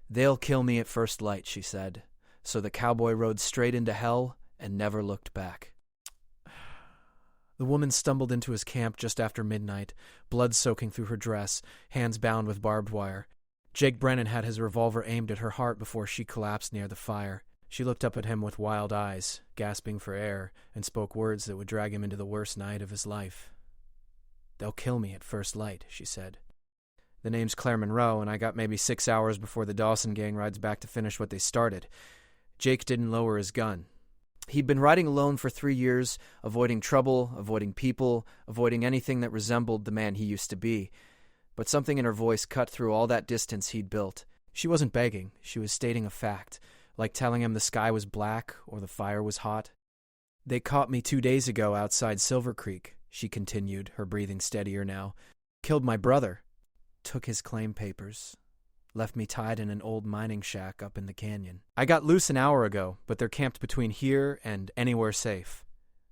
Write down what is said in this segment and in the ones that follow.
"They'll kill me at first light," she said. So the cowboy rode straight into hell and never looked back. The woman stumbled into his camp just after midnight, blood soaking through her dress, hands bound with barbed wire. Jake Brennan had his revolver aimed at her heart before she collapsed near the fire. She looked up at him with wild eyes, gasping for air, and spoke words that would drag him into the worst night of his life. "They'll kill me at first light," she said. "The name's Claire Monroe, and I got maybe 6 hours before the Dawson gang rides back to finish what they started." Jake didn't lower his gun. He'd been riding alone for 3 years, avoiding trouble, avoiding people, avoiding anything that resembled the man he used to be. But something in her voice cut through all that distance he'd built. She wasn't begging, she was stating a fact, like telling him the sky was black or the fire was hot. "They caught me 2 days ago outside Silver Creek," she continued, her breathing steadier now. "Killed my brother. Took his claim papers. Left me tied in an old mining shack up in the canyon. I got loose an hour ago, but they're camped between here and anywhere safe."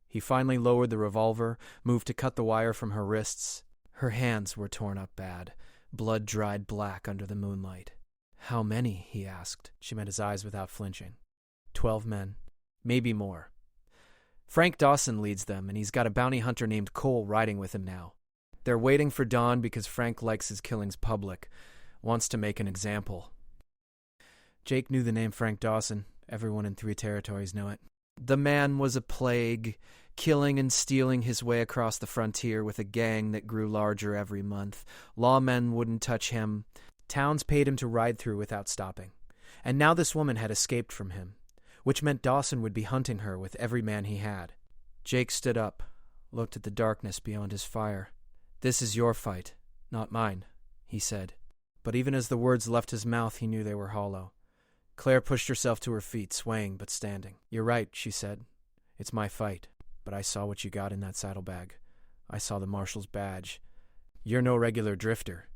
He finally lowered the revolver, moved to cut the wire from her wrists. Her hands were torn up bad, blood dried black under the moonlight. "How many?" he asked. She met his eyes without flinching. 12 men. Maybe more. Frank Dawson leads them, and he's got a bounty hunter named Cole riding with him now. They're waiting for dawn because Frank likes his killings public, wants to make an example. Jake knew the name Frank Dawson. Everyone in 3 territories knew it. The man was a plague, killing and stealing his way across the frontier with a gang that grew larger every month. Lawmen wouldn't touch him. Towns paid him to ride through without stopping. And now this woman had escaped from him, which meant Dawson would be hunting her with every man he had. Jake stood up, looked at the darkness beyond his fire. "This is your fight, not mine," he said. But even as the words left his mouth, he knew they were hollow. Claire pushed herself to her feet, swaying but standing. "You're right," she said. "It's my fight. But I saw what you got in that saddlebag. I saw the marshal's badge. You're no regular drifter."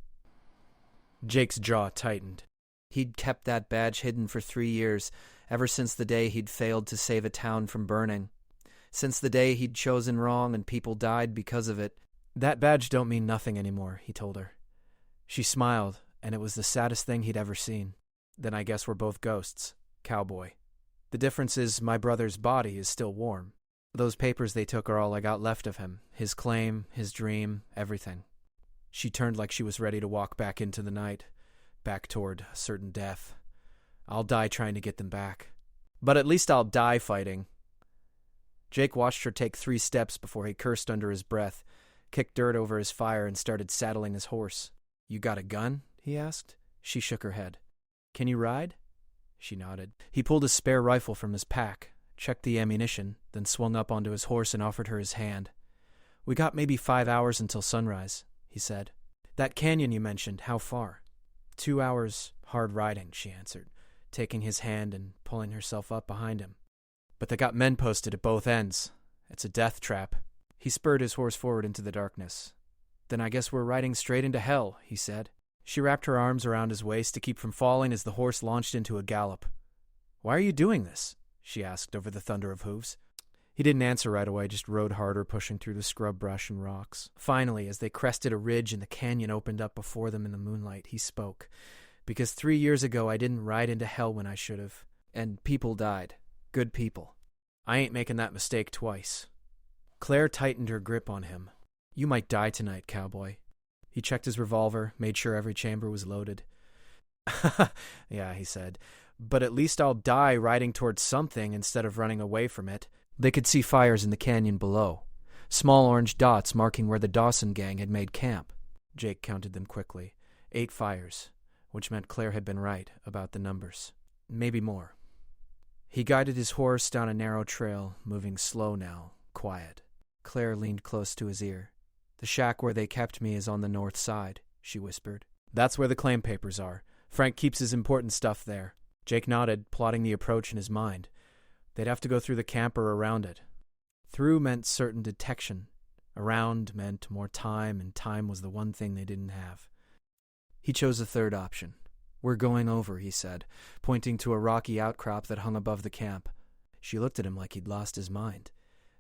Jake's jaw tightened. He'd kept that badge hidden for 3 years, ever since the day he'd failed to save a town from burning. Since the day he'd chosen wrong and people died because of it. "That badge don't mean nothing anymore," he told her. She smiled, and it was the saddest thing he'd ever seen. "Then I guess we're both ghosts, Cowboy. The difference is my brother's body is still warm. Those papers they took are all I got left of him. His claim, his dream, everything." She turned like she was ready to walk back into the night, back toward certain death. "I'll die trying to get them back. But at least I'll die fighting." Jake watched her take 3 steps before he cursed under his breath, kicked dirt over his fire, and started saddling his horse. "You got a gun?" he asked. She shook her head. "Can you ride?" She nodded. He pulled a spare rifle from his pack, checked the ammunition, then swung up onto his horse and offered her his hand. "We got maybe 5 hours until sunrise," he said. "That canyon you mentioned, how far?" 2 hours hard riding," she answered, taking his hand and pulling herself up behind him. "But they got men posted at both ends. It's a death trap." He spurred his horse forward into the darkness. "Then I guess we're riding straight into hell," he said. She wrapped her arms around his waist to keep from falling as the horse launched into a gallop. "Why are you doing this?" she asked over the thunder of hooves. He didn't answer right away, just rode harder, pushing through the scrub brush and rocks. Finally, as they crested a ridge and the canyon opened up before them in the moonlight, he spoke. "Because 3 years ago I didn't ride into hell when I should have. And people died. Good people. I ain't making that mistake twice." Claire tightened her grip on him. "You might die tonight, Cowboy." He checked his revolver, made sure every chamber was loaded. "Yeah," he said. "But at least I'll die riding towards something instead of running away from it." They could see fires in the canyon below, small orange dots marking where the Dawson gang had made camp. Jake counted them quickly. 8 fires, which meant Claire had been right about the numbers. Maybe more. He guided his horse down a narrow trail, moving slow now, quiet. Claire leaned close to his ear. "The shack where they kept me is on the north side," she whispered. "That's where the claim papers are. Frank keeps his important stuff there." Jake nodded, plotting the approach in his mind. They'd have to go through the camp or around it. Through meant certain detection. Around meant more time, and time was the one thing they didn't have. He chose a third option. "We're going over," he said, pointing to a rocky outcrop that hung above the camp. She looked at him like he'd lost his mind.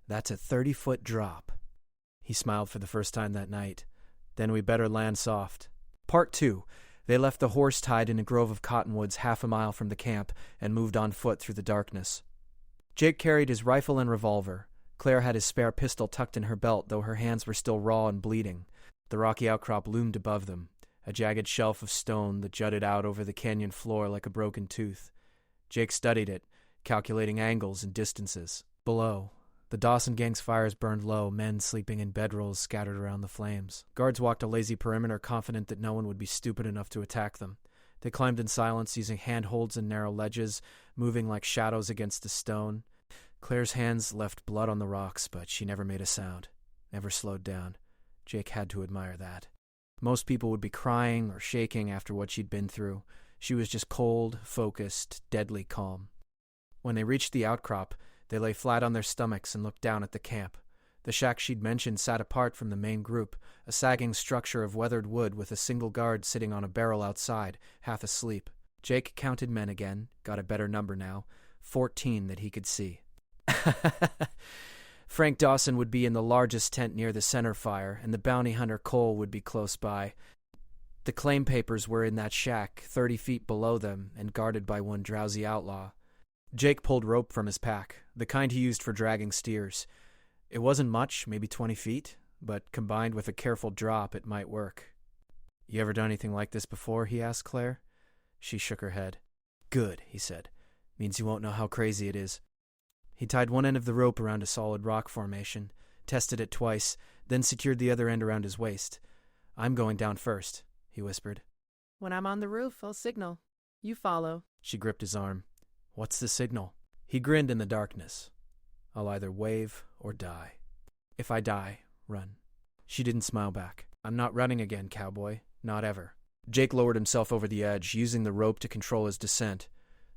"That's a 30-foot drop." He smiled for the first time that night. "Then we better land soft." Part 2. They left the horse tied in a grove of cottonwoods half a mile from the camp and moved on foot through the darkness. Jake carried his rifle and revolver. Claire had his spare pistol tucked in her belt, though her hands were still raw and bleeding. The rocky outcrop loomed above them, a jagged shelf of stone that jutted out over the canyon floor like a broken tooth. Jake studied it, calculating angles and distances. Below, the Dawson gang's fires burned low, men sleeping in bedrolls scattered around the flames. Guards walked a lazy perimeter, confident that no one would be stupid enough to attack them. They climbed in silence, using handholds and narrow ledges, moving like shadows against the stone. Claire's hands left blood on the rocks, but she never made a sound, never slowed down. Jake had to admire that. Most people would be crying or shaking after what she'd been through. She was just cold, focused, deadly calm. When they reached the outcrop, they lay flat on their stomachs and looked down at the camp. The shack she'd mentioned sat apart from the main group, a sagging structure of weathered wood with a single guard sitting on a barrel outside, half asleep. Jake counted men again, got a better number now, 14 that he could see. Frank Dawson would be in the largest tent near the center fire, and the bounty hunter Cole would be close by. The claim papers were in that shack, 30 feet below them, and guarded by one drowsy outlaw. Jake pulled rope from his pack, the kind he used for dragging steers. It wasn't much, maybe 20 feet, but combined with a careful drop, it might work. "You ever done anything like this before?" he asked Claire. She shook her head. "Good," he said. "Means you won't know how crazy it is." He tied one end of the rope around a solid rock formation, tested it twice, then secured the other end around his waist. "I'm going down first," he whispered. "When I'm on the roof, I'll signal. You follow." She gripped his arm. "What's the signal?" He grinned in the darkness. "I'll either wave or die. If I die, run." She didn't smile back. "I'm not running again, cowboy. Not ever." Jake lowered himself over the edge, using the rope to control his descent.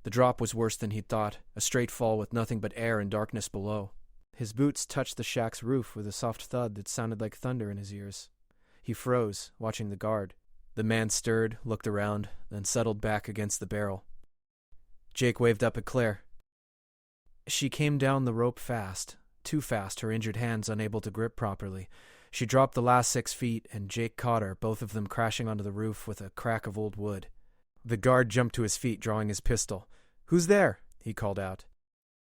The drop was worse than he'd thought, a straight fall with nothing but air and darkness below. His boots touched the shack's roof with a soft thud that sounded like thunder in his ears. He froze, watching the guard. The man stirred, looked around, then settled back against the barrel. Jake waved up at Claire. She came down the rope fast, too fast, her injured hands unable to grip properly. She dropped the last 6 feet, and Jake caught her, both of them crashing onto the roof with a crack of old wood. The guard jumped to his feet, drawing his pistol. "Who's there?" he called out.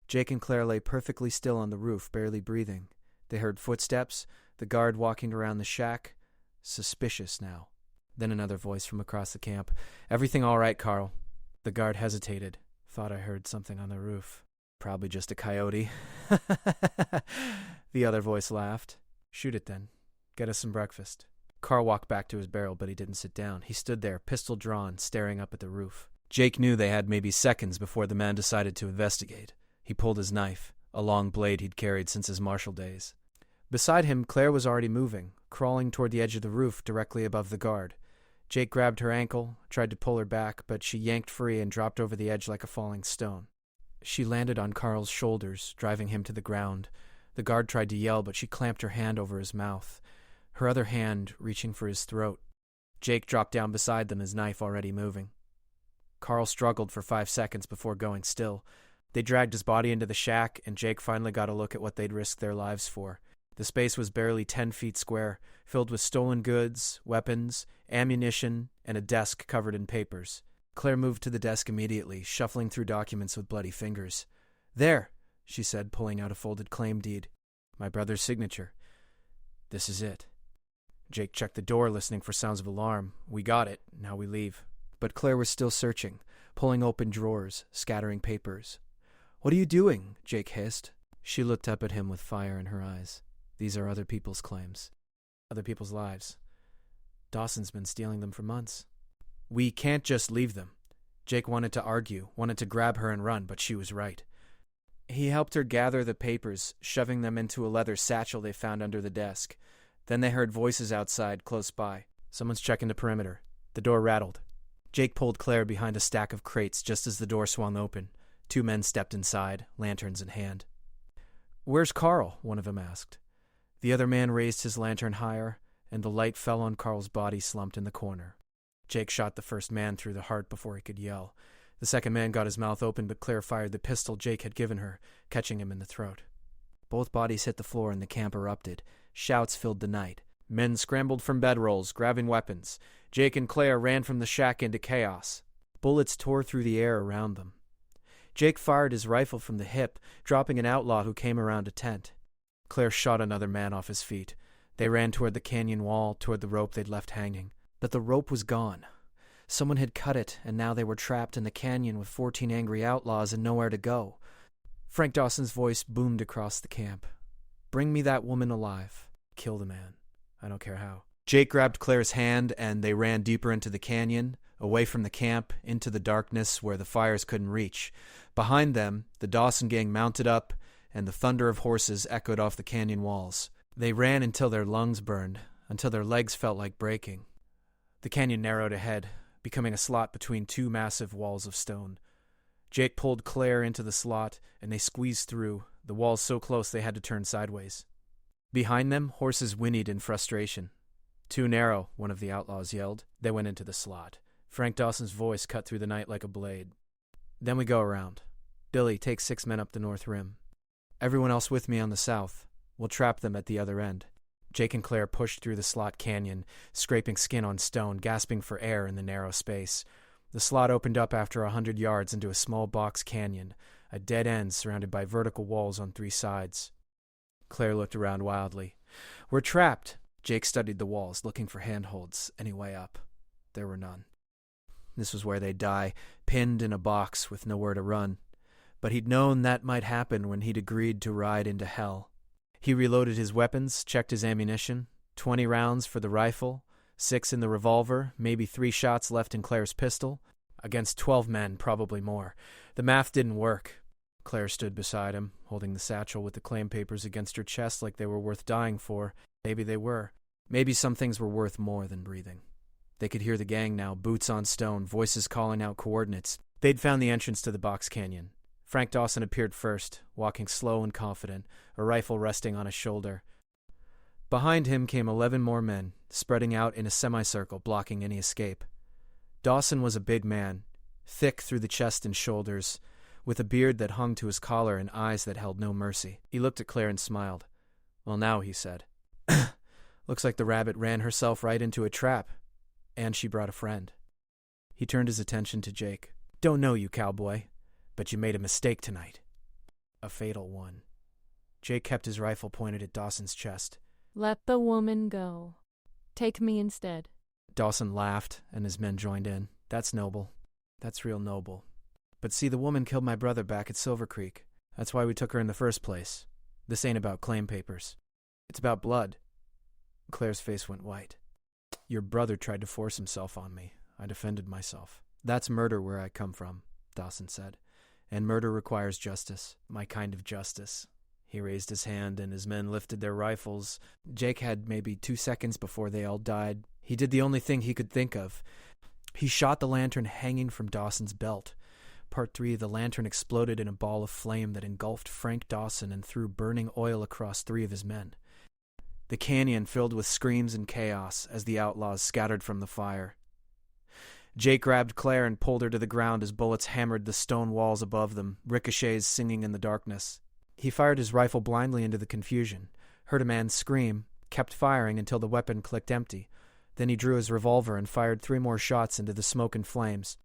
Jake and Claire lay perfectly still on the roof, barely breathing. They heard footsteps, the guard walking around the shack. Suspicious now. Then another voice from across the camp. "Everything all right, Carl?" The guard hesitated. "Thought I heard something on the roof. Probably just a coyote." The other voice laughed. "Shoot it then. Get us some breakfast." Carl walked back to his barrel, but he didn't sit down. He stood there, pistol drawn, staring up at the roof. Jake knew they had maybe seconds before the man decided to investigate. He pulled his knife, a long blade he'd carried since his martial days. Beside him, Claire was already moving, crawling toward the edge of the roof directly above the guard. Jake grabbed her ankle, tried to pull her back, but she yanked free and dropped over the edge like a falling stone. She landed on Carl's shoulders, driving him to the ground. The guard tried to yell, but she clamped her hand over his mouth, her other hand reaching for his throat. Jake dropped down beside them, his knife already moving. Carl struggled for 5 seconds before going still. They dragged his body into the shack, and Jake finally got a look at what they'd risked their lives for. The space was barely 10 feet square, filled with stolen goods, weapons, ammunition, and a desk covered in papers. Claire moved to the desk immediately, shuffling through documents with bloody fingers. "There," she said, pulling out a folded claim deed. "My brother's signature. This is it." Jake checked the door, listening for sounds of alarm. "We got it. Now we leave." But Claire was still searching, pulling open drawers, scattering papers. "What are you doing?" Jake hissed. She looked up at him with fire in her eyes. "These are other people's claims. Other people's lives. Dawson's been stealing them for months. We can't just leave them." Jake wanted to argue, wanted to grab her and run, but she was right. He helped her gather the papers, shoving them into a leather satchel they found under the desk. Then they heard voices outside, close by. Someone's checking the perimeter. The door rattled. Jake pulled Claire behind a stack of crates just as the door swung open. 2 men stepped inside, lanterns in hand. "Where's Carl?" one of them asked. The other man raised his lantern higher, and the light fell on Carl's body slumped in the corner. Jake shot the first man through the heart before he could yell. The second man got his mouth open, but Claire fired the pistol Jake had given her, catching him in the throat. Both bodies hit the floor and the camp erupted. Shouts filled the night. Men scrambled from bedrolls, grabbing weapons. Jake and Claire ran from the shack into chaos. Bullets tore through the air around them. Jake fired his rifle from the hip, dropping an outlaw who came around a tent. Claire shot another man off his feet. They ran toward the canyon wall, toward the rope they'd left hanging. But the rope was gone. Someone had cut it, and now they were trapped in the canyon with 14 angry outlaws and nowhere to go. Frank Dawson's voice boomed across the camp. "Bring me that woman alive. Kill the man. I don't care how." Jake grabbed Claire's hand, and they ran deeper into the canyon, away from the camp, into the darkness where the fires couldn't reach. Behind them, the Dawson gang mounted up, and the thunder of horses echoed off the canyon walls. They ran until their lungs burned, until their legs felt like breaking. The canyon narrowed ahead, becoming a slot between two massive walls of stone. Jake pulled Claire into the slot, and they squeezed through, the walls so close they had to turn sideways. Behind them, horses whinnied in frustration. "Too narrow," one of the outlaws yelled. They went into the slot. Frank Dawson's voice cut through the night like a blade. "Then we go around. Billy, take 6 men up the north rim. Everyone else with me on the south. We'll trap them at the other end." Jake and Claire pushed through the slot canyon, scraping skin on stone, gasping for air in the narrow space. The slot opened up after 100 yards into a small box canyon, a dead end surrounded by vertical walls on 3 sides. Claire looked around wildly. "We're trapped." Jake studied the walls, looking for handholds any way up. There were none. This was where they'd die, pinned in a box with nowhere to run. But he'd known that might happen when he'd agreed to ride into hell. He reloaded his weapons, checked his ammunition, 20 rounds for the rifle, 6 in the revolver, maybe 3 shots left in Claire's pistol. Against 12 men, probably more. The math didn't work. Claire stood beside him, holding the satchel with the claim papers against her chest like they were worth dying for. Maybe they were. Maybe some things were worth more than breathing. They could hear the gang now, boots on stone, voices calling out coordinates. They'd found the entrance to the box canyon. Frank Dawson appeared first, walking slow and confident, a rifle resting on his shoulder. Behind him came 11 more men, spreading out in a semicircle, blocking any escape. Dawson was a big man, thick through the chest and shoulders, with a beard that hung to his collar and eyes that held no mercy. He looked at Claire and smiled. "Well, now," he said. "Looks like the rabbit ran herself right into a trap. And she brought a friend." He turned his attention to Jake. "Don't know you, cowboy, but you made a mistake tonight. A fatal one." Jake kept his rifle pointed at Dawson's chest. Let the woman go. Take me instead." Dawson laughed, and his men joined in. "That's noble. That's real noble. But see, the woman killed my brother back at Silver Creek. That's why we took her in the first place. This ain't about claim papers. It's about blood." Claire's face went white. "Your brother tried to force himself on me. I defended myself. That's murder where I come from," Dawson said. "And murder requires justice. My kind of justice." He raised his hand, and his men lifted their rifles. Jake had maybe 2 seconds before they all died. He did the only thing he could think of. He shot the lantern hanging from Dawson's belt. Part 3, the lantern exploded in a ball of flame that engulfed Frank Dawson and threw burning oil across 3 of his men. The canyon filled with screams and chaos as the outlaws scattered from the fire. Jake grabbed Claire and pulled her to the ground as bullets hammered the stone walls above them, ricochets singing in the darkness. He fired his rifle blindly into the confusion, heard a man scream, kept firing until the weapon clicked empty. Then he drew his revolver and fired 3 more shots into the smoke and flames.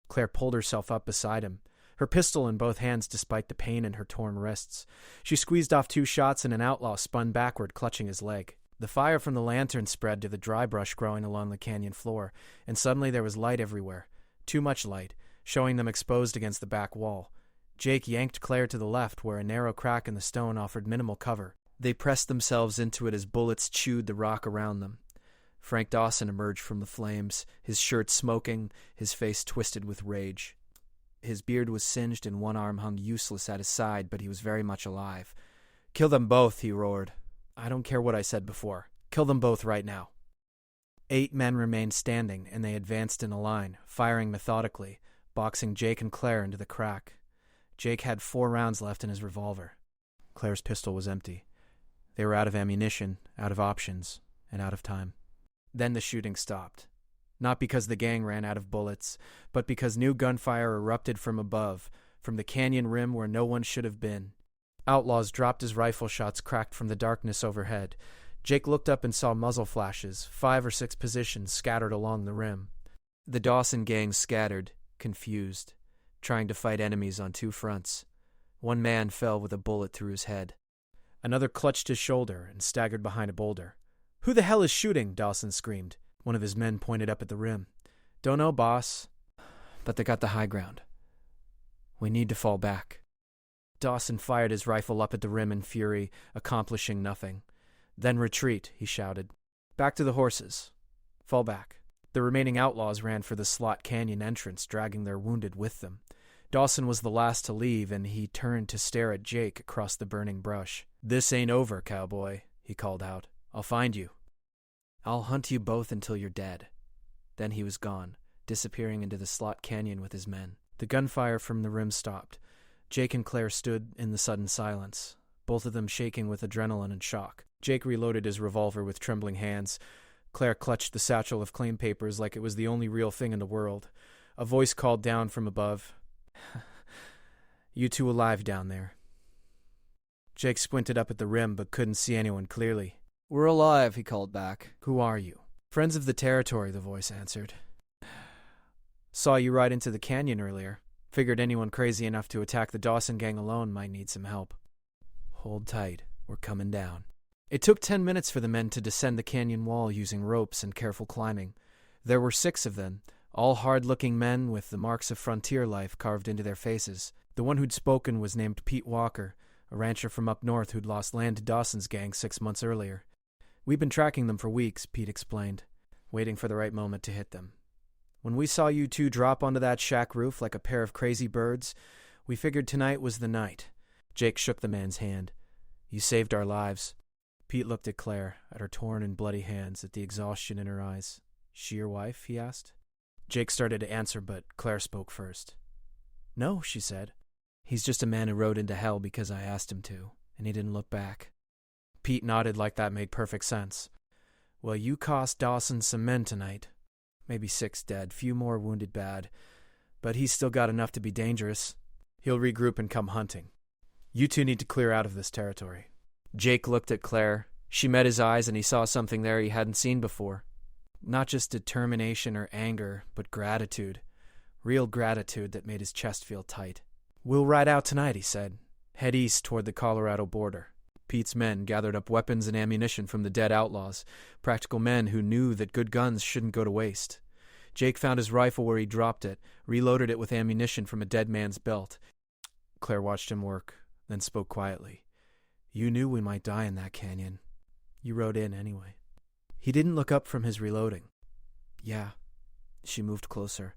Claire pulled herself up beside him, her pistol in both hands despite the pain in her torn wrists. She squeezed off 2 shots and an outlaw spun backward, clutching his leg. The fire from the lantern spread to the dry brush growing along the canyon floor, and suddenly there was light everywhere. Too much light, showing them exposed against the back wall. Jake yanked Claire to the left, where a narrow crack in the stone offered minimal cover. They pressed themselves into it as bullets chewed the rock around them. Frank Dawson emerged from the flames, his shirt smoking, his face twisted with rage. His beard was singed and one arm hung useless at his side, but he was very much alive. "Kill them both," he roared. "I don't care what I said before. Kill them both right now." 8 men remained standing, and they advanced in a line, firing methodically, boxing Jake and Claire into the crack. Jake had 4 rounds left in his revolver. Claire's pistol was empty. They were out of ammunition, out of options, and out of time. Then the shooting stopped. Not because the gang ran out of bullets, but because new gunfire erupted from above, from the canyon rim where no one should have been. Outlaws dropped as rifle shots cracked from the darkness overhead. Jake looked up and saw muzzle flashes, 5 or 6 positions scattered along the rim. The Dawson gang scattered, confused, trying to fight enemies on 2 fronts. One man fell with a bullet through his head. Another clutched his shoulder and staggered behind a boulder. "Who the hell is shooting?" Dawson screamed. One of his men pointed up at the rim. "Don't know, boss. But they got the high ground. We need to fall back." Dawson fired his rifle up at the rim in fury, accomplishing nothing. "Then retreat," he shouted. "Back to the horses. Fall back." The remaining outlaws ran for the slot canyon entrance, dragging their wounded with them. Dawson was the last to leave, and he turned to stare at Jake across the burning brush. "This ain't over, cowboy," he called out. "I'll find you. I'll hunt you both until you're dead." Then he was gone, disappearing into the slot canyon with his men. The gunfire from the rim stopped. Jake and Claire stood in the sudden silence, both of them shaking with adrenaline and shock. Jake reloaded his revolver with trembling hands. Claire clutched the satchel of claim papers like it was the only real thing in the world. A voice called down from above. "You two alive down there?" Jake squinted up at the rim but couldn't see anyone clearly. "We're alive," he called back. "Who are you?" "Friends of the territory," the voice answered. "Saw you ride into the canyon earlier. Figured anyone crazy enough to attack the Dawson gang alone might need some help. Hold tight, we're coming down." It took 10 minutes for the men to descend the canyon wall using ropes and careful climbing. There were 6 of them, all hard-looking men with the marks of frontier life carved into their faces. The one who'd spoken was named Pete Walker, a rancher from up north who'd lost land to Dawson's gang 6 months earlier. "We've been tracking them for weeks," Pete explained, waiting for the right moment to hit them. "When we saw you two drop onto that shack roof like a pair of crazy birds, we figured tonight was the night." Jake shook the man's hand. "You saved our lives." Pete looked at Claire, at her torn and bloody hands, at the exhaustion in her eyes. "She your wife?" he asked. Jake started to answer, but Claire spoke first. "No," she said. "He's just a man who rode into hell because I asked him to, and he didn't look back." Pete nodded like that made perfect sense. "Well, you cost Dawson some men tonight. Maybe 6 dead, few more wounded bad. But he's still got enough to be dangerous. He'll regroup and come hunting. You two need to clear out of this territory." Jake looked at Claire. She met his eyes and he saw something there he hadn't seen before. Not just determination or anger, but gratitude. Real gratitude that made his chest feel tight. "We'll ride out tonight," he said. "Head east toward the Colorado border." Pete's men gathered up weapons and ammunition from the dead outlaws, practical men who knew that good guns shouldn't go to waste. Jake found his rifle where he dropped it, reloaded it with ammunition from a dead man's belt. Claire watched him work, then spoke quietly. "You knew we might die in that canyon. You rode in anyway." He didn't look up from his reloading. "Yeah." She moved closer.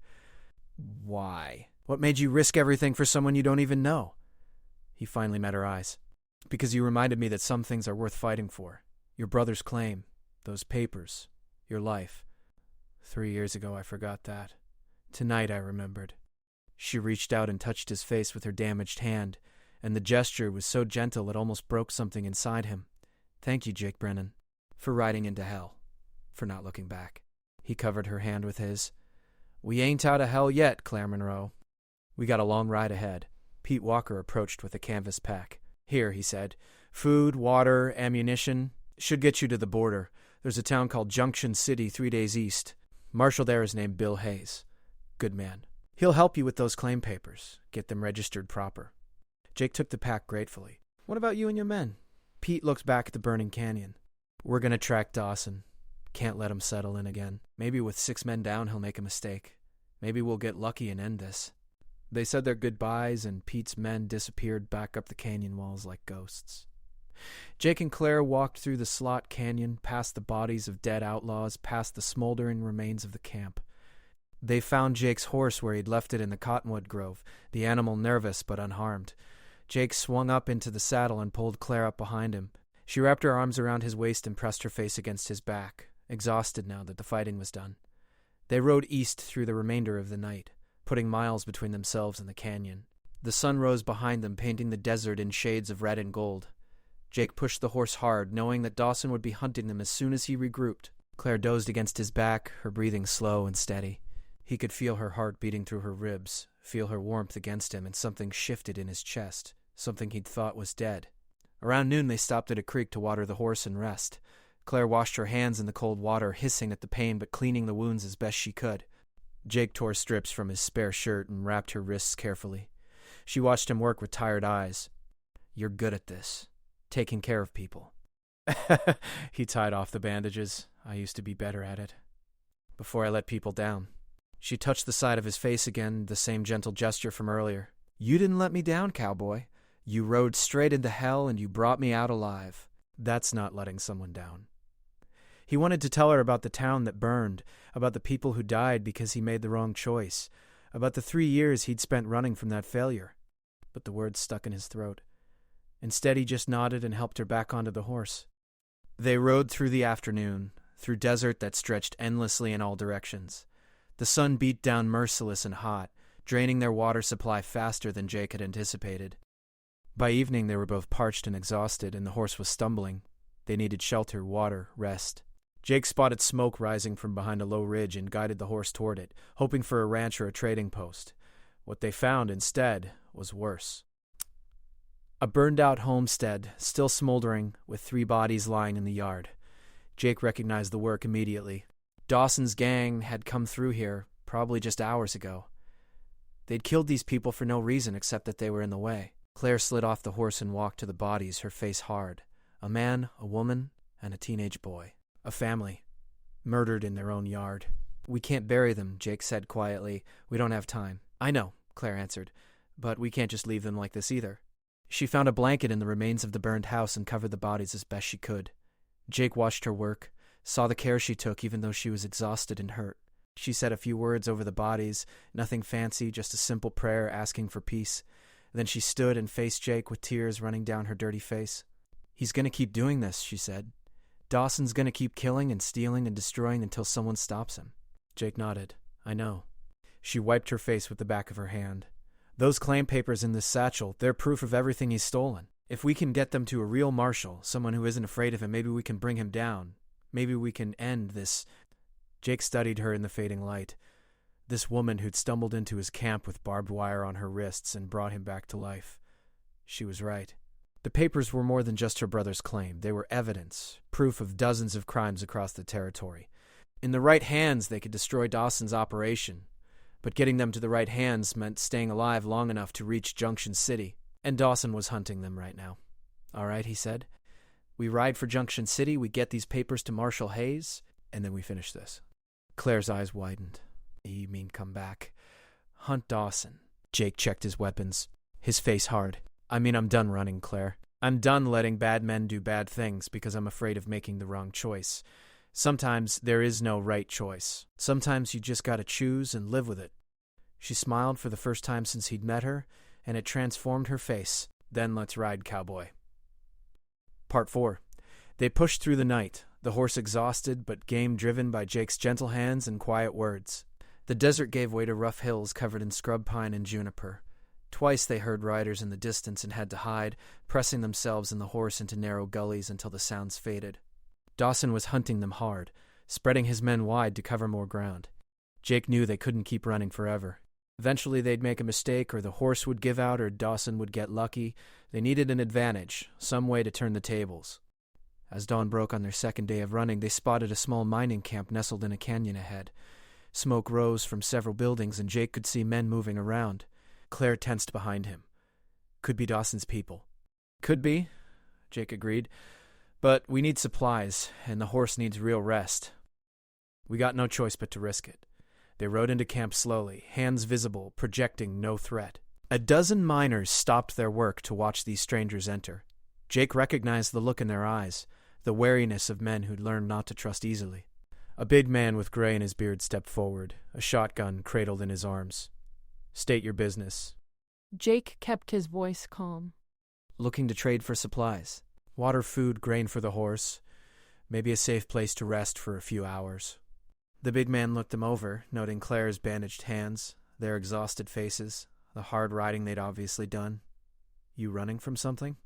"Why? What made you risk everything for someone you don't even know?" He finally met her eyes. "Because you reminded me that some things are worth fighting for. Your brother's claim, those papers, your life. 3 years ago I forgot that. Tonight I remembered." She reached out and touched his face with her damaged hand, and the gesture was so gentle it almost broke something inside him. "Thank you, Jake Brennan, for riding into hell, for not looking back." He covered her hand with his. "We ain't out of hell yet, Claire Monroe. We got a long ride ahead." Pete Walker approached with a canvas pack. "Here," he said. "Food, water, ammunition. Should get you to the border. There's a town called Junction City 3 days east. Marshal there is named Bill Hayes. Good man. He'll help you with those claim papers. Get them registered proper." Jake took the pack gratefully. "What about you and your men?" Pete looked back at the burning canyon. "We're going to track Dawson. Can't let him settle in again. Maybe with 6 men down he'll make a mistake. Maybe we'll get lucky and end this." They said their goodbyes, and Pete's men disappeared back up the canyon walls like ghosts. Jake and Claire walked through the slot canyon, past the bodies of dead outlaws, past the smoldering remains of the camp. They found Jake's horse where he'd left it in the cottonwood grove, the animal nervous but unharmed. Jake swung up into the saddle and pulled Claire up behind him. She wrapped her arms around his waist and pressed her face against his back, exhausted now that the fighting was done. They rode east through the remainder of the night, putting miles between themselves and the canyon. The sun rose behind them, painting the desert in shades of red and gold. Jake pushed the horse hard, knowing that Dawson would be hunting them as soon as he regrouped. Claire dozed against his back, her breathing slow and steady. He could feel her heart beating through her ribs, feel her warmth against him, and something shifted in his chest, something he'd thought was dead. Around noon they stopped at a creek to water the horse and rest. Claire washed her hands in the cold water, hissing at the pain but cleaning the wounds as best she could. Jake tore strips from his spare shirt and wrapped her wrists carefully. She watched him work with tired eyes. "You're good at this. Taking care of people." He tied off the bandages. "I used to be better at it. Before I let people down." She touched the side of his face again, the same gentle gesture from earlier. "You didn't let me down, cowboy. You rode straight into hell and you brought me out alive. That's not letting someone down." He wanted to tell her about the town that burned, about the people who died because he made the wrong choice, about the 3 years he'd spent running from that failure. But the words stuck in his throat. Instead, he just nodded and helped her back onto the horse. They rode through the afternoon, through desert that stretched endlessly in all directions. The sun beat down merciless and hot, draining their water supply faster than Jake had anticipated. By evening, they were both parched and exhausted, and the horse was stumbling. They needed shelter, water, rest. Jake spotted smoke rising from behind a low ridge and guided the horse toward it, hoping for a ranch or a trading post. What they found instead was worse. A burned-out homestead, still smoldering, with 3 bodies lying in the yard. Jake recognized the work immediately. Dawson's gang had come through here, probably just hours ago. They'd killed these people for no reason except that they were in the way. Claire slid off the horse and walked to the bodies, her face hard. A man, a woman, and a teenage boy. A family. Murdered in their own yard. "We can't bury them," Jake said quietly. "We don't have time." "I know," Claire answered. "But we can't just leave them like this either." She found a blanket in the remains of the burned house and covered the bodies as best she could. Jake watched her work, saw the care she took even though she was exhausted and hurt. She said a few words over the bodies, nothing fancy, just a simple prayer asking for peace. Then she stood and faced Jake with tears running down her dirty face. "He's going to keep doing this," she said. "Dawson's going to keep killing and stealing and destroying until someone stops him." Jake nodded. "I know." She wiped her face with the back of her hand. "Those claim papers in this satchel, they're proof of everything he's stolen. If we can get them to a real marshal, someone who isn't afraid of him, maybe we can bring him down. Maybe we can end this." Jake studied her in the fading light. This woman who'd stumbled into his camp with barbed wire on her wrists and brought him back to life. She was right. The papers were more than just her brother's claim. They were evidence, proof of dozens of crimes across the territory. In the right hands, they could destroy Dawson's operation. But getting them to the right hands meant staying alive long enough to reach Junction City. And Dawson was hunting them right now. "All right," he said. "We ride for Junction City, we get these papers to Marshal Hayes, and then we finish this." Claire's eyes widened. "You mean come back? Hunt Dawson?" Jake checked his weapons, his face hard. "I mean, I'm done running, Claire. I'm done letting bad men do bad things because I'm afraid of making the wrong choice. Sometimes there is no right choice. Sometimes you just gotta choose and live with it." She smiled for the first time since he'd met her, and it transformed her face. "Then let's ride, cowboy." Part 4. They pushed through the night, the horse exhausted but game driven by Jake's gentle hands and quiet words. The desert gave way to rough hills covered in scrub pine and juniper. Twice they heard riders in the distance and had to hide, pressing themselves and the horse into narrow gullies until the sounds faded. Dawson was hunting them hard, spreading his men wide to cover more ground. Jake knew they couldn't keep running forever. Eventually they'd make a mistake, or the horse would give out, or Dawson would get lucky. They needed an advantage, some way to turn the tables. As dawn broke on their second day of running, they spotted a small mining camp nestled in a canyon ahead. Smoke rose from several buildings, and Jake could see men moving around. Claire tensed behind him. Could be Dawson's people. "Could be," Jake agreed. "But we need supplies, and the horse needs real rest." We got no choice but to risk it. They rode into camp slowly, hands visible, projecting no threat. A dozen miners stopped their work to watch these strangers enter. Jake recognized the look in their eyes, the wariness of men who'd learned not to trust easily. A big man with gray in his beard stepped forward, a shotgun cradled in his arms. "State your business." Jake kept his voice calm. "Looking to trade for supplies. Water, food, grain for the horse. Maybe a safe place to rest for a few hours." The big man looked them over, noting Claire's bandaged hands, their exhausted faces, the hard riding they'd obviously done. "You running from something?"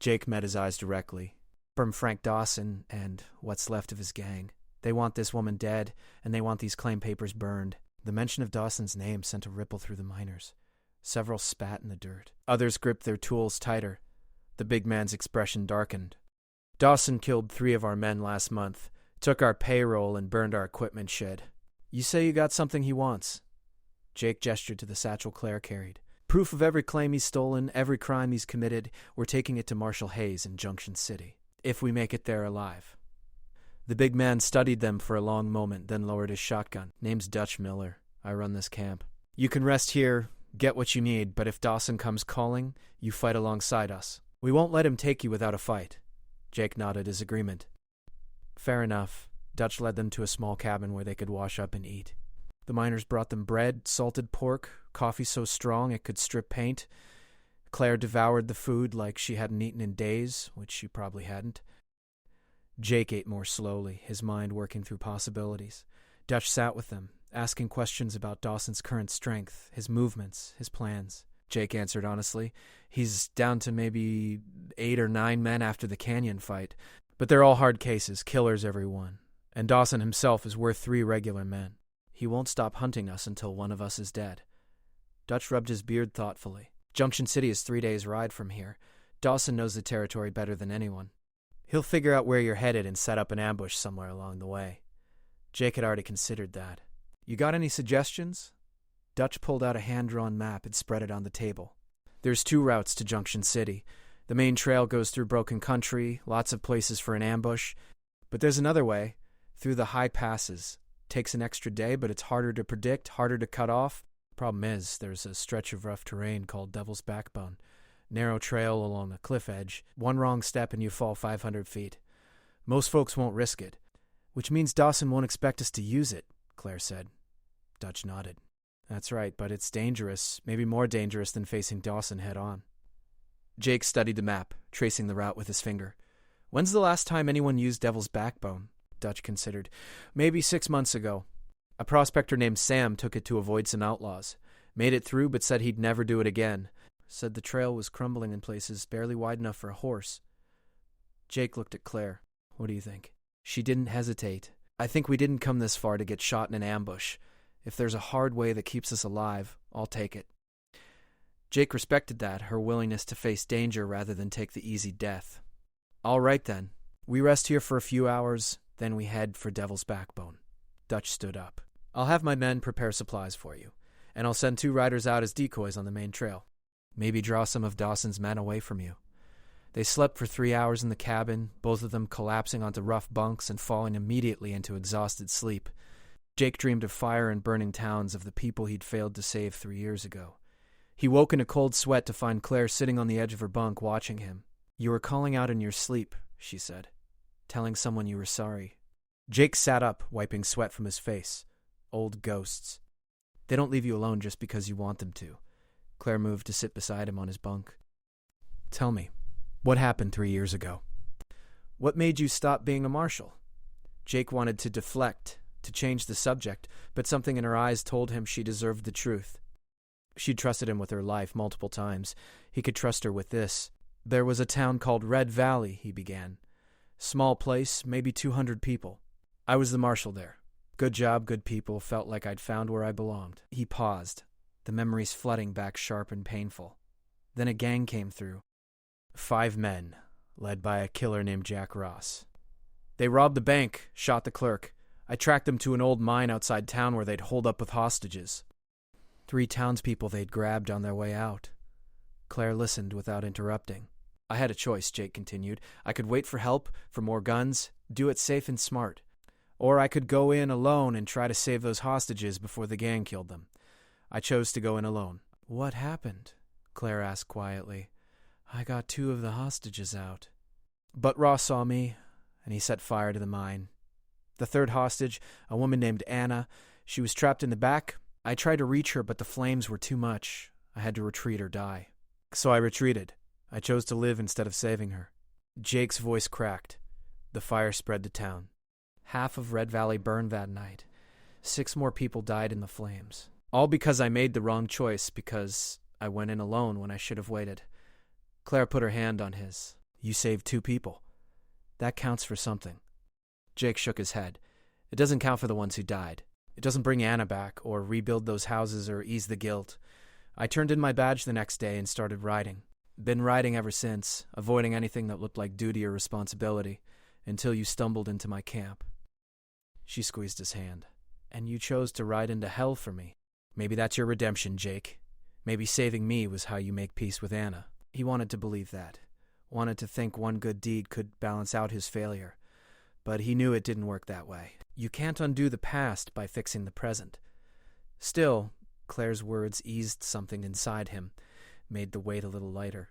Jake met his eyes directly. "From Frank Dawson and what's left of his gang. They want this woman dead, and they want these claim papers burned." The mention of Dawson's name sent a ripple through the miners. Several spat in the dirt. Others gripped their tools tighter. The big man's expression darkened. Dawson killed 3 of our men last month, took our payroll and burned our equipment shed. You say you got something he wants. Jake gestured to the satchel Claire carried. Proof of every claim he's stolen, every crime he's committed. We're taking it to Marshal Hayes in Junction City, if we make it there alive. The big man studied them for a long moment, then lowered his shotgun. Name's Dutch Miller. I run this camp. You can rest here, get what you need, but if Dawson comes calling, you fight alongside us. We won't let him take you without a fight. Jake nodded his agreement. Fair enough. Dutch led them to a small cabin where they could wash up and eat. The miners brought them bread, salted pork, coffee so strong it could strip paint. Claire devoured the food like she hadn't eaten in days, which she probably hadn't. Jake ate more slowly, his mind working through possibilities. Dutch sat with them, asking questions about Dawson's current strength, his movements, his plans. Jake answered honestly. He's down to maybe 8 or 9 men after the canyon fight, but they're all hard cases, killers every one. And Dawson himself is worth 3 regular men. He won't stop hunting us until one of us is dead. Dutch rubbed his beard thoughtfully. Junction City is 3 days' ride from here. Dawson knows the territory better than anyone. He'll figure out where you're headed and set up an ambush somewhere along the way. Jake had already considered that. You got any suggestions? Dutch pulled out a hand-drawn map and spread it on the table. There's 2 routes to Junction City. The main trail goes through broken country, lots of places for an ambush. But there's another way, through the high passes. Takes an extra day, but it's harder to predict, harder to cut off. Problem is, there's a stretch of rough terrain called Devil's Backbone. Narrow trail along a cliff edge. One wrong step and you fall 500 feet. Most folks won't risk it. Which means Dawson won't expect us to use it, Claire said. Dutch nodded. That's right, but it's dangerous, maybe more dangerous than facing Dawson head-on. Jake studied the map, tracing the route with his finger. When's the last time anyone used Devil's Backbone? Dutch considered. Maybe 6 months ago. A prospector named Sam took it to avoid some outlaws. Made it through, but said he'd never do it again. Said the trail was crumbling in places, barely wide enough for a horse. Jake looked at Claire. What do you think? She didn't hesitate. I think we didn't come this far to get shot in an ambush. If there's a hard way that keeps us alive, I'll take it. Jake respected that, her willingness to face danger rather than take the easy death. All right, then. We rest here for a few hours, then we head for Devil's Backbone. Dutch stood up. I'll have my men prepare supplies for you, and I'll send 2 riders out as decoys on the main trail. Maybe draw some of Dawson's men away from you. They slept for 3 hours in the cabin, both of them collapsing onto rough bunks and falling immediately into exhausted sleep. Jake dreamed of fire and burning towns, of the people he'd failed to save 3 years ago. He woke in a cold sweat to find Claire sitting on the edge of her bunk watching him. You were calling out in your sleep, she said, telling someone you were sorry. Jake sat up, wiping sweat from his face. Old ghosts. They don't leave you alone just because you want them to. Claire moved to sit beside him on his bunk. Tell me, what happened 3 years ago? What made you stop being a marshal? Jake wanted to deflect, to change the subject, but something in her eyes told him she deserved the truth. She'd trusted him with her life multiple times. He could trust her with this. There was a town called Red Valley, he began. Small place, maybe 200 people. I was the marshal there. Good job, good people, felt like I'd found where I belonged. He paused, the memories flooding back sharp and painful. Then a gang came through. 5 men, led by a killer named Jack Ross. They robbed the bank, shot the clerk. I tracked them to an old mine outside town where they'd holed up with hostages. 3 townspeople they'd grabbed on their way out. Claire listened without interrupting. I had a choice, Jake continued. I could wait for help, for more guns, do it safe and smart. Or I could go in alone and try to save those hostages before the gang killed them. I chose to go in alone. What happened? Claire asked quietly. I got 2 of the hostages out. But Ross saw me, and he set fire to the mine. The 3rd hostage, a woman named Anna, she was trapped in the back. I tried to reach her, but the flames were too much. I had to retreat or die. So I retreated. I chose to live instead of saving her. Jake's voice cracked. The fire spread to town. Half of Red Valley burned that night. 6 more people died in the flames. All because I made the wrong choice, because I went in alone when I should have waited. Claire put her hand on his. You saved 2 people. That counts for something. Jake shook his head. It doesn't count for the ones who died. It doesn't bring Anna back, or rebuild those houses, or ease the guilt. I turned in my badge the next day and started riding. Been riding ever since, avoiding anything that looked like duty or responsibility, until you stumbled into my camp. She squeezed his hand. And you chose to ride into hell for me. Maybe that's your redemption, Jake. Maybe saving me was how you make peace with Anna. He wanted to believe that. Wanted to think one good deed could balance out his failure. But he knew it didn't work that way. You can't undo the past by fixing the present. Still, Claire's words eased something inside him, made the weight a little lighter.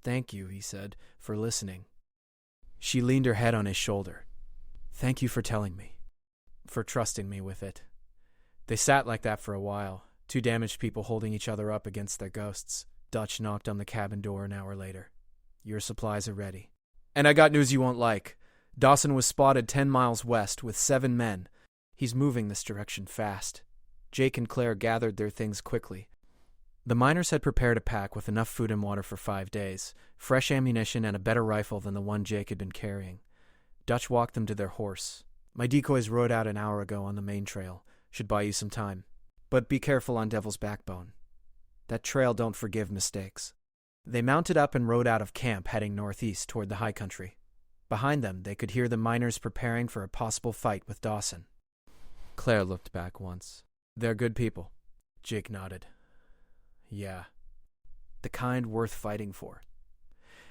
Thank you, he said, for listening. She leaned her head on his shoulder. Thank you for telling me. For trusting me with it. They sat like that for a while, two damaged people holding each other up against their ghosts. Dutch knocked on the cabin door an hour later. Your supplies are ready. And I got news you won't like. Dawson was spotted 10 miles west with 7 men. He's moving this direction fast. Jake and Claire gathered their things quickly. The miners had prepared a pack with enough food and water for 5 days, fresh ammunition and a better rifle than the one Jake had been carrying. Dutch walked them to their horse. My decoys rode out an hour ago on the main trail. Should buy you some time. But be careful on Devil's Backbone. That trail don't forgive mistakes. They mounted up and rode out of camp, heading northeast toward the high country. Behind them, they could hear the miners preparing for a possible fight with Dawson. Claire looked back once. They're good people. Jake nodded. Yeah. The kind worth fighting for.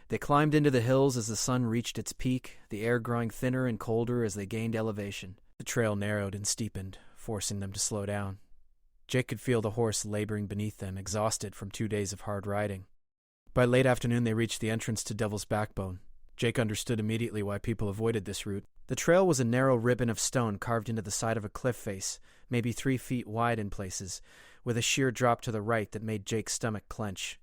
They climbed into the hills as the sun reached its peak, the air growing thinner and colder as they gained elevation. The trail narrowed and steepened, forcing them to slow down. Jake could feel the horse laboring beneath them, exhausted from 2 days of hard riding. By late afternoon, they reached the entrance to Devil's Backbone. Jake understood immediately why people avoided this route. The trail was a narrow ribbon of stone carved into the side of a cliff face, maybe 3 feet wide in places, with a sheer drop to the right that made Jake's stomach clench.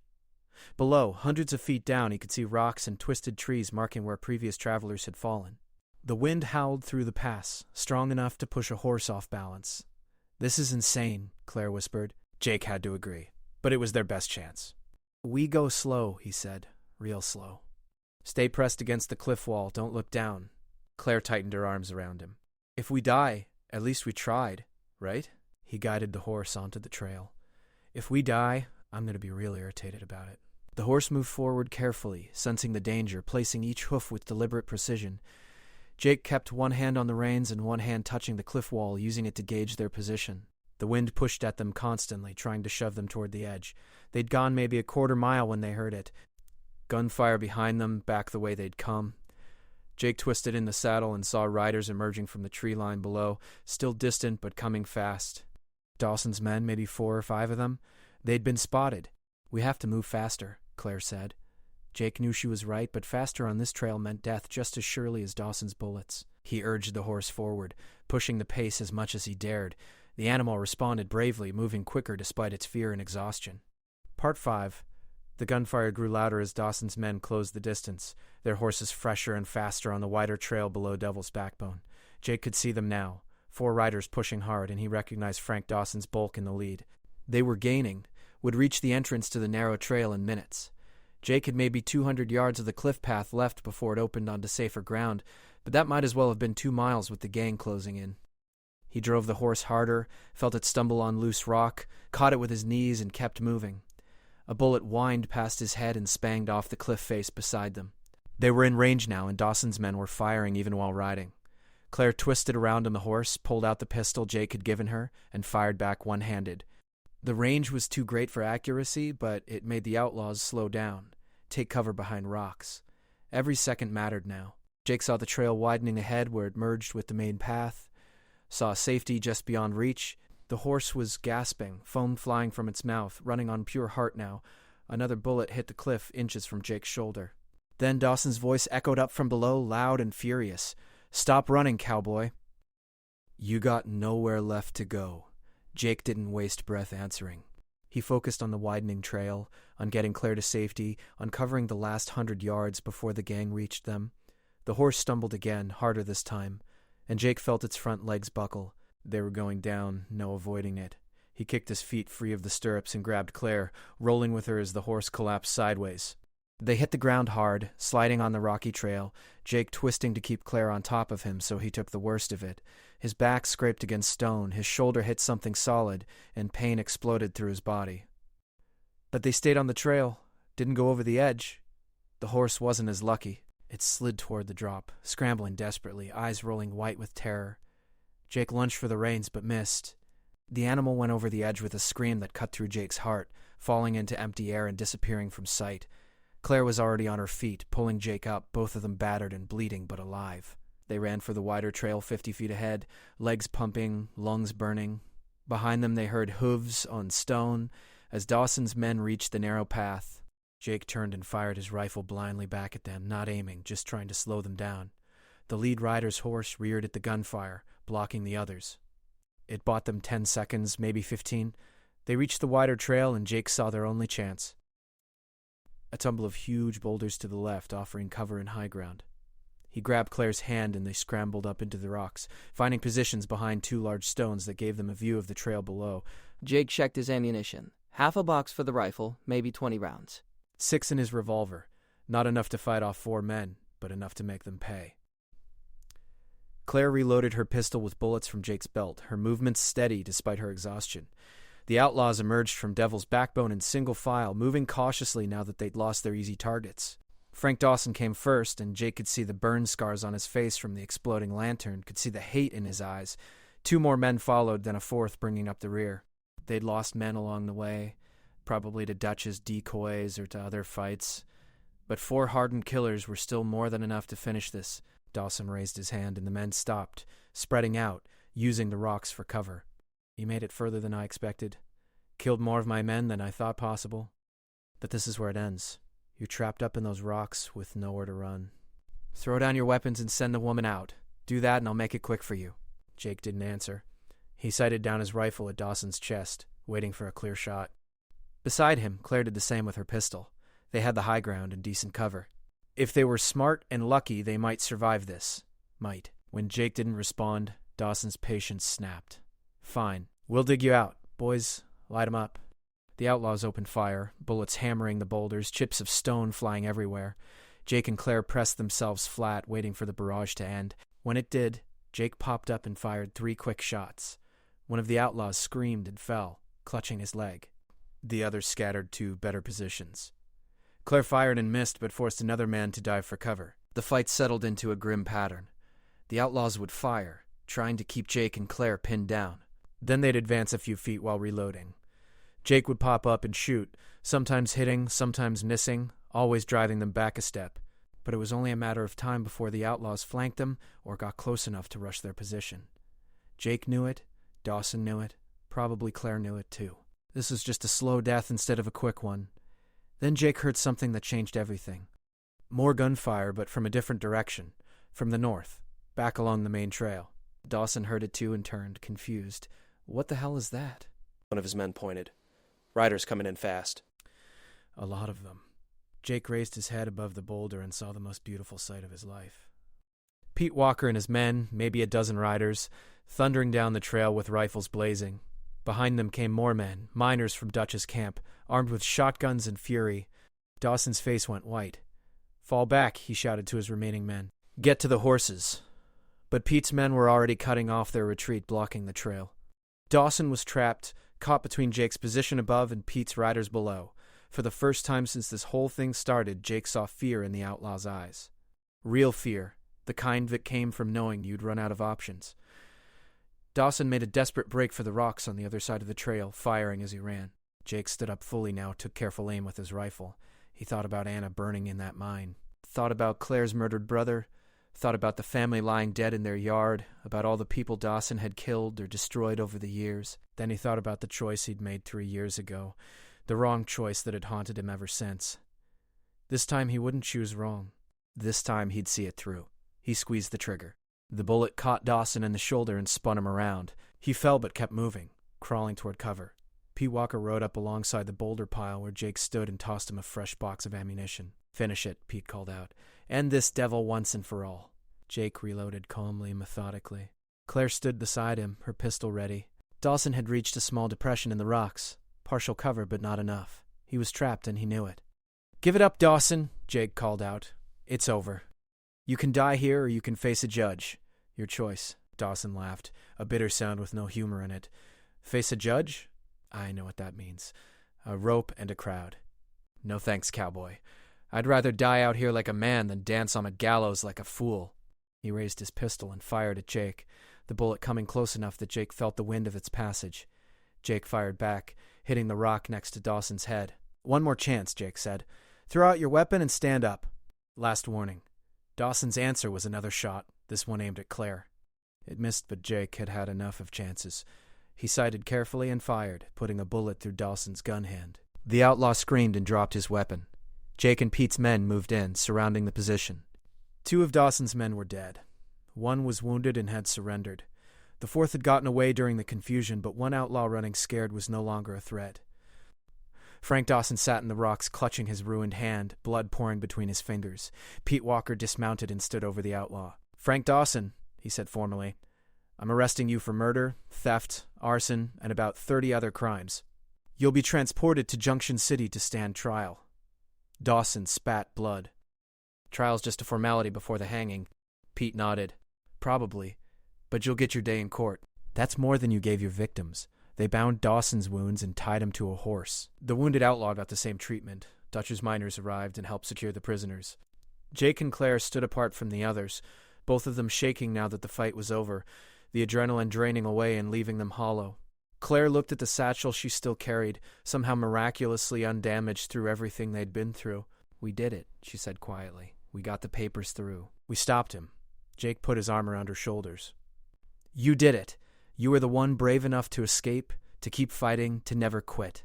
Below, hundreds of feet down, he could see rocks and twisted trees marking where previous travelers had fallen. The wind howled through the pass, strong enough to push a horse off balance. This is insane, Claire whispered. Jake had to agree, but it was their best chance. We go slow, he said, real slow. Stay pressed against the cliff wall, don't look down. Claire tightened her arms around him. If we die, at least we tried, right? He guided the horse onto the trail. If we die, I'm going to be real irritated about it. The horse moved forward carefully, sensing the danger, placing each hoof with deliberate precision. Jake kept one hand on the reins and one hand touching the cliff wall, using it to gauge their position. The wind pushed at them constantly, trying to shove them toward the edge. They'd gone maybe a quarter mile when they heard it. Gunfire behind them, back the way they'd come. Jake twisted in the saddle and saw riders emerging from the tree line below, still distant but coming fast. Dawson's men, maybe 4 or 5 of them. They'd been spotted. We have to move faster, Claire said. Jake knew she was right, but faster on this trail meant death just as surely as Dawson's bullets. He urged the horse forward, pushing the pace as much as he dared. The animal responded bravely, moving quicker despite its fear and exhaustion. Part 5. The gunfire grew louder as Dawson's men closed the distance, their horses fresher and faster on the wider trail below Devil's Backbone. Jake could see them now, 4 riders pushing hard, and he recognized Frank Dawson's bulk in the lead. They were gaining, would reach the entrance to the narrow trail in minutes. Jake had maybe 200 yards of the cliff path left before it opened onto safer ground, but that might as well have been 2 miles with the gang closing in. He drove the horse harder, felt it stumble on loose rock, caught it with his knees, and kept moving. A bullet whined past his head and spanged off the cliff face beside them. They were in range now, and Dawson's men were firing even while riding. Claire twisted around on the horse, pulled out the pistol Jake had given her, and fired back one-handed. The range was too great for accuracy, but it made the outlaws slow down, take cover behind rocks. Every second mattered now. Jake saw the trail widening ahead where it merged with the main path, saw safety just beyond reach. The horse was gasping, foam flying from its mouth, running on pure heart now. Another bullet hit the cliff inches from Jake's shoulder. Then Dawson's voice echoed up from below, loud and furious. "Stop running, cowboy." You got nowhere left to go. Jake didn't waste breath answering. He focused on the widening trail, on getting Claire to safety, on covering the last 100 yards before the gang reached them. The horse stumbled again, harder this time, and Jake felt its front legs buckle. They were going down, no avoiding it. He kicked his feet free of the stirrups and grabbed Claire, rolling with her as the horse collapsed sideways. They hit the ground hard, sliding on the rocky trail, Jake twisting to keep Claire on top of him so he took the worst of it. His back scraped against stone, his shoulder hit something solid, and pain exploded through his body. But they stayed on the trail, didn't go over the edge. The horse wasn't as lucky. It slid toward the drop, scrambling desperately, eyes rolling white with terror. Jake lunged for the reins but missed. The animal went over the edge with a scream that cut through Jake's heart, falling into empty air and disappearing from sight. Claire was already on her feet, pulling Jake up, both of them battered and bleeding but alive. They ran for the wider trail 50 feet ahead, legs pumping, lungs burning. Behind them they heard hooves on stone. As Dawson's men reached the narrow path, Jake turned and fired his rifle blindly back at them, not aiming, just trying to slow them down. The lead rider's horse reared at the gunfire, blocking the others. It bought them 10 seconds, maybe 15. They reached the wider trail and Jake saw their only chance. A tumble of huge boulders to the left, offering cover and high ground. He grabbed Claire's hand and they scrambled up into the rocks, finding positions behind 2 large stones that gave them a view of the trail below. Jake checked his ammunition. Half a box for the rifle, maybe 20 rounds. 6 in his revolver. Not enough to fight off 4 men, but enough to make them pay. Claire reloaded her pistol with bullets from Jake's belt, her movements steady despite her exhaustion. The outlaws emerged from Devil's Backbone in single file, moving cautiously now that they'd lost their easy targets. Frank Dawson came first, and Jake could see the burn scars on his face from the exploding lantern, could see the hate in his eyes. 2 more men followed, then a 4th bringing up the rear. They'd lost men along the way, probably to Dutch's decoys or to other fights. But 4 hardened killers were still more than enough to finish this. Dawson raised his hand, and the men stopped, spreading out, using the rocks for cover. You made it further than I expected. Killed more of my men than I thought possible. But this is where it ends. You're trapped up in those rocks with nowhere to run. Throw down your weapons and send the woman out. Do that and I'll make it quick for you. Jake didn't answer. He sighted down his rifle at Dawson's chest, waiting for a clear shot. Beside him, Claire did the same with her pistol. They had the high ground and decent cover. If they were smart and lucky, they might survive this. Might. When Jake didn't respond, Dawson's patience snapped. Fine. We'll dig you out. Boys, light 'em up. The outlaws opened fire, bullets hammering the boulders, chips of stone flying everywhere. Jake and Claire pressed themselves flat, waiting for the barrage to end. When it did, Jake popped up and fired 3 quick shots. One of the outlaws screamed and fell, clutching his leg. The others scattered to better positions. Claire fired and missed, but forced another man to dive for cover. The fight settled into a grim pattern. The outlaws would fire, trying to keep Jake and Claire pinned down. Then they'd advance a few feet while reloading. Jake would pop up and shoot, sometimes hitting, sometimes missing, always driving them back a step. But it was only a matter of time before the outlaws flanked them or got close enough to rush their position. Jake knew it, Dawson knew it, probably Claire knew it too. This was just a slow death instead of a quick one. Then Jake heard something that changed everything. More gunfire, but from a different direction, from the north, back along the main trail. Dawson heard it too and turned, confused. What the hell is that? One of his men pointed. Riders coming in fast. A lot of them. Jake raised his head above the boulder and saw the most beautiful sight of his life. Pete Walker and his men, maybe a dozen riders, thundering down the trail with rifles blazing. Behind them came more men, miners from Dutch's camp, armed with shotguns and fury. Dawson's face went white. Fall back, he shouted to his remaining men. Get to the horses. But Pete's men were already cutting off their retreat, blocking the trail. Dawson was trapped, caught between Jake's position above and Pete's riders below. For the first time since this whole thing started, Jake saw fear in the outlaw's eyes. Real fear, the kind that came from knowing you'd run out of options. Dawson made a desperate break for the rocks on the other side of the trail, firing as he ran. Jake stood up fully now, took careful aim with his rifle. He thought about Anna burning in that mine. Thought about Claire's murdered brother. Thought about the family lying dead in their yard, about all the people Dawson had killed or destroyed over the years. Then he thought about the choice he'd made 3 years ago, the wrong choice that had haunted him ever since. This time he wouldn't choose wrong. This time he'd see it through. He squeezed the trigger. The bullet caught Dawson in the shoulder and spun him around. He fell but kept moving, crawling toward cover. Pete Walker rode up alongside the boulder pile where Jake stood and tossed him a fresh box of ammunition. Finish it, Pete called out. End this devil once and for all. Jake reloaded calmly, methodically. Claire stood beside him, her pistol ready. Dawson had reached a small depression in the rocks. Partial cover, but not enough. He was trapped and he knew it. "Give it up, Dawson," Jake called out. "It's over. You can die here or you can face a judge. Your choice." Dawson laughed, a bitter sound with no humor in it. "Face a judge? I know what that means. A rope and a crowd. No thanks, cowboy. I'd rather die out here like a man than dance on a gallows like a fool." He raised his pistol and fired at Jake, the bullet coming close enough that Jake felt the wind of its passage. Jake fired back, hitting the rock next to Dawson's head. "One more chance," Jake said. "Throw out your weapon and stand up. Last warning." Dawson's answer was another shot, this one aimed at Claire. It missed, but Jake had had enough of chances. He sighted carefully and fired, putting a bullet through Dawson's gun hand. The outlaw screamed and dropped his weapon. Jake and Pete's men moved in, surrounding the position. 2 of Dawson's men were dead. 1 was wounded and had surrendered. The 4th had gotten away during the confusion, but 1 outlaw running scared was no longer a threat. Frank Dawson sat in the rocks, clutching his ruined hand, blood pouring between his fingers. Pete Walker dismounted and stood over the outlaw. "Frank Dawson," he said formally, "I'm arresting you for murder, theft, arson, and about 30 other crimes. You'll be transported to Junction City to stand trial." Dawson spat blood. "Trial's just a formality before the hanging." Pete nodded. "Probably, but you'll get your day in court. That's more than you gave your victims." They bound Dawson's wounds and tied him to a horse. The wounded outlaw got the same treatment. Dutcher's miners arrived and helped secure the prisoners. Jake and Claire stood apart from the others, both of them shaking now that the fight was over, the adrenaline draining away and leaving them hollow. Claire looked at the satchel she still carried, somehow miraculously undamaged through everything they'd been through. "We did it," she said quietly. "We got the papers through. We stopped him." Jake put his arm around her shoulders. "You did it. You were the one brave enough to escape, to keep fighting, to never quit.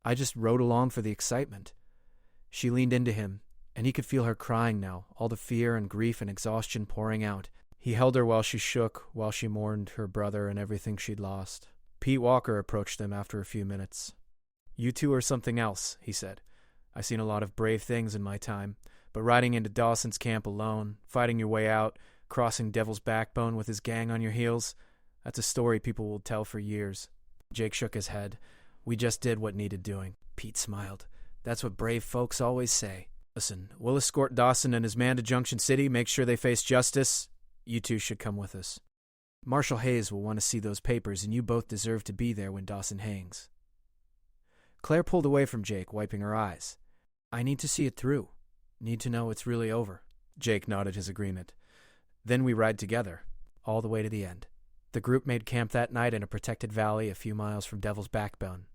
I just rode along for the excitement." She leaned into him, and he could feel her crying now, all the fear and grief and exhaustion pouring out. He held her while she shook, while she mourned her brother and everything she'd lost. Pete Walker approached them after a few minutes. "You two are something else," he said. "I've seen a lot of brave things in my time, but riding into Dawson's camp alone, fighting your way out, crossing Devil's Backbone with his gang on your heels, that's a story people will tell for years." Jake shook his head. "We just did what needed doing." Pete smiled. "That's what brave folks always say. Listen, we'll escort Dawson and his man to Junction City, make sure they face justice. You two should come with us. Marshal Hayes will want to see those papers, and you both deserve to be there when Dawson hangs." Claire pulled away from Jake, wiping her eyes. "I need to see it through. Need to know it's really over." Jake nodded his agreement. "Then we ride together, all the way to the end." The group made camp that night in a protected valley a few miles from Devil's Backbone.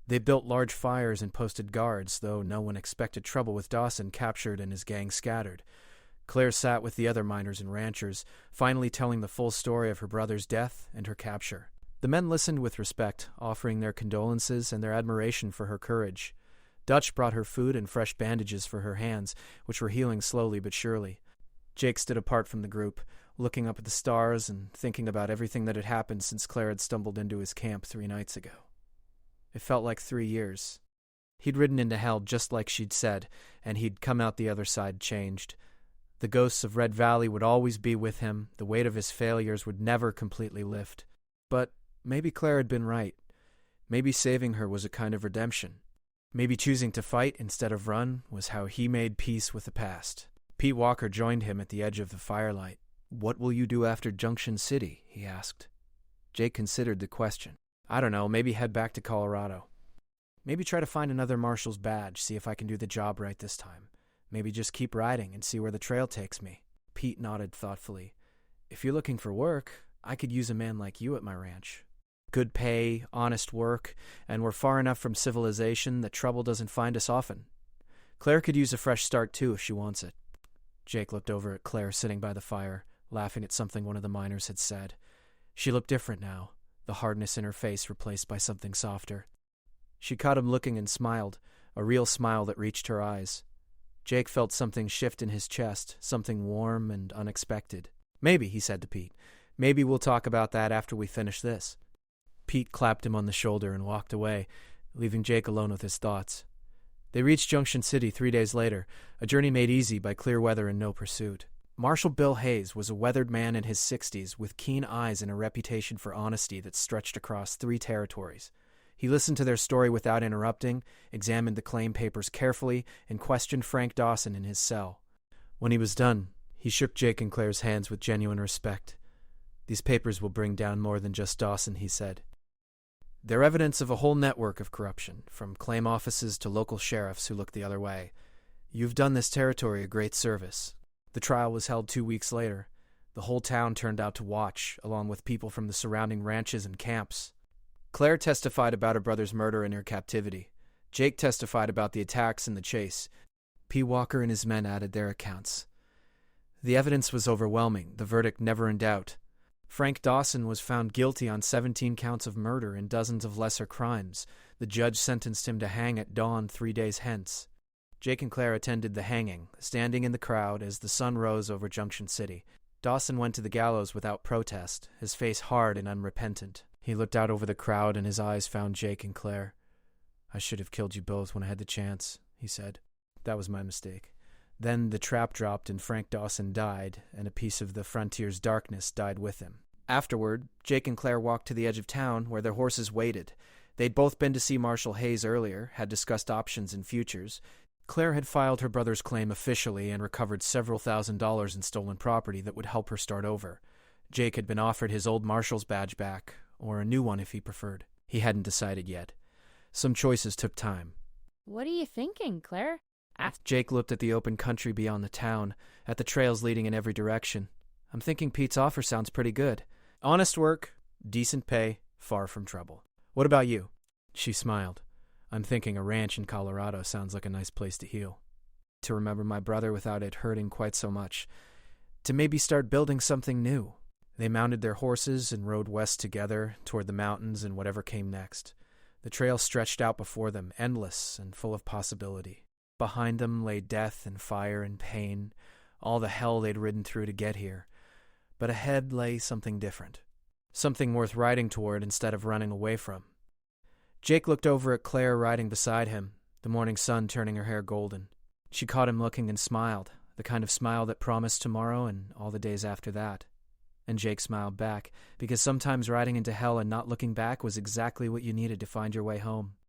They built large fires and posted guards, though no one expected trouble with Dawson captured and his gang scattered. Claire sat with the other miners and ranchers, finally telling the full story of her brother's death and her capture. The men listened with respect, offering their condolences and their admiration for her courage. Dutch brought her food and fresh bandages for her hands, which were healing slowly but surely. Jake stood apart from the group, looking up at the stars and thinking about everything that had happened since Claire had stumbled into his camp 3 nights ago. It felt like 3 years. He'd ridden into hell just like she'd said, and he'd come out the other side changed. The ghosts of Red Valley would always be with him, the weight of his failures would never completely lift. But maybe Claire had been right. Maybe saving her was a kind of redemption. Maybe choosing to fight instead of run was how he made peace with the past. Pete Walker joined him at the edge of the firelight. "What will you do after Junction City?" he asked. Jake considered the question. "I don't know, maybe head back to Colorado. Maybe try to find another marshal's badge, see if I can do the job right this time. Maybe just keep riding and see where the trail takes me." Pete nodded thoughtfully. "If you're looking for work, I could use a man like you at my ranch. Good pay, honest work, and we're far enough from civilization that trouble doesn't find us often. Claire could use a fresh start too if she wants it." Jake looked over at Claire sitting by the fire, laughing at something one of the miners had said. She looked different now, the hardness in her face replaced by something softer. She caught him looking and smiled, a real smile that reached her eyes. Jake felt something shift in his chest, something warm and unexpected. "Maybe," he said to Pete. "Maybe we'll talk about that after we finish this." Pete clapped him on the shoulder and walked away, leaving Jake alone with his thoughts. They reached Junction City 3 days later, a journey made easy by clear weather and no pursuit. Marshal Bill Hayes was a weathered man in his 60s with keen eyes and a reputation for honesty that stretched across 3 territories. He listened to their story without interrupting, examined the claim papers carefully, and questioned Frank Dawson in his cell. When he was done, he shook Jake and Claire's hands with genuine respect. "These papers will bring down more than just Dawson," he said. "They're evidence of a whole network of corruption, from claim offices to local sheriffs who look the other way. You've done this territory a great service." The trial was held 2 weeks later. The whole town turned out to watch, along with people from the surrounding ranches and camps. Claire testified about her brother's murder in her captivity. Jake testified about the attacks and the chase. P. Walker and his men added their accounts. The evidence was overwhelming, the verdict never in doubt. Frank Dawson was found guilty on 17 counts of murder and dozens of lesser crimes. The judge sentenced him to hang at dawn 3 days hence. Jake and Claire attended the hanging, standing in the crowd as the sun rose over Junction City. Dawson went to the gallows without protest, his face hard and unrepentant. He looked out over the crowd and his eyes found Jake and Claire. "I should have killed you both when I had the chance," he said. "That was my mistake." Then the trap dropped and Frank Dawson died, and a piece of the frontier's darkness died with him. Afterward, Jake and Claire walked to the edge of town where their horses waited. They'd both been to see Marshal Hayes earlier, had discussed options and futures. Claire had filed her brother's claim officially and recovered several $1,000s in stolen property that would help her start over. Jake had been offered his old marshal's badge back, or a new one if he preferred. He hadn't decided yet. Some choices took time. "What are you thinking, Claire?" Jake looked at the open country beyond the town, at the trails leading in every direction. "I'm thinking Pete's offer sounds pretty good. Honest work, decent pay, far from trouble. What about you?" She smiled. "I'm thinking a ranch in Colorado sounds like a nice place to heal. To remember my brother without it hurting quite so much. To maybe start building something new." They mounted their horses and rode west together toward the mountains and whatever came next. The trail stretched out before them, endless and full of possibility. Behind them lay death and fire and pain, all the hell they'd ridden through to get here. But ahead lay something different, something worth riding toward instead of running away from. Jake looked over at Claire riding beside him, the morning sun turning her hair golden. She caught him looking and smiled, the kind of smile that promised tomorrow and all the days after that. And Jake smiled back, because sometimes riding into hell and not looking back was exactly what you needed to find your way home.